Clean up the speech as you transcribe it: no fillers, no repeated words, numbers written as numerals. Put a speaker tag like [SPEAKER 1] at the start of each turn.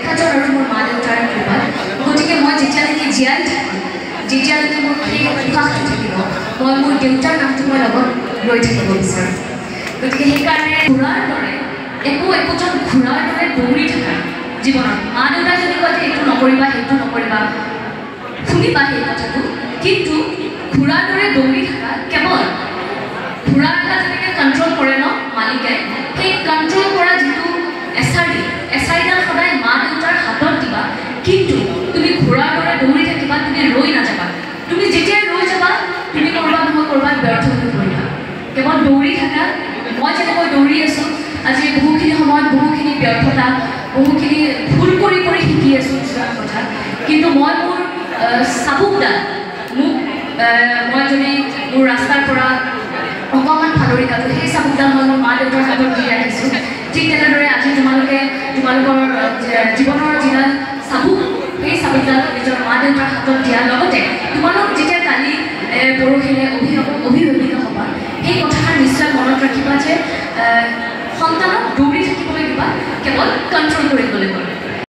[SPEAKER 1] শিক্ষাজন আৰু মোৰ মা দেউতাৰ কৃপাত গতিকে মই যেতিয়ালৈকে জীয়াই থাকিম যেতিয়ালৈকে মোৰ সেই উশাহটো থাকিব মই মোৰ দেউতাৰ নামটো মই লগত লৈ থাকিব বিচাৰোঁ গতিকে সেইকাৰণে ঘোঁৰাৰ দৰে একোজন ঘোঁৰাৰ দৰে দৌৰি থকা জীৱনত মা দেউতাই যদি কয় যে এইটো নকৰিবা সেইটো নকৰিবা শুনিবা সেই কথাটো কিন্তু ঘোঁৰাৰ দৰে দৌৰি থকা কেৱল ঘোঁৰা এটা যেনেকৈ কণ্ট্ৰল কৰে ন মালিকে সেই কণ্ট্ৰল কৰা যিটো এছাৰিডাল সদায় মা দেউতাৰ হাতত দিবা কিন্তু তুমি ঘোঁৰাৰ দৰে দৌৰি থাকিবা তুমি ৰৈ নাযাবা তুমি যেতিয়াই ৰৈ যাবা তুমি ক'ৰবাত নহয় ক'ৰবাত ব্যৰ্থ হৈ পৰিবা কেৱল দৌৰি থাকা মই যেনেকৈ দৌৰি আছোঁ আজি বহুখিনি সময়ত বহুখিনি ব্যৰ্থতা বহুখিনি ভুল কৰি শিকি আছোঁ কিছুমান কথা কিন্তু মই মোৰ চাবুকডাল মোক মই যদি মোৰ ৰাস্তাৰ পৰা অকণমান ফালৰি কাটো সেই চাবুকডাল মই মোৰ মা দেউতাৰ হাতত দি ৰাখিছোঁ ঠিক তেনেদৰে আজি তোমালোকৰ জীৱনৰ যিডাল চাবুক সেই চাবুকডাল নিজৰ মা দেউতাৰ হাতত দিয়া লগতে তোমালোক যেতিয়া কালি পৰহিলৈ অভিভাৱিকা হ'বা সেই কথাষাৰ নিশ্চয় মনত ৰাখিবা যে সন্তানক দৌৰি থাকিবলৈ দিবা কেৱল কণ্ট্ৰল কৰিবলৈ গ'লে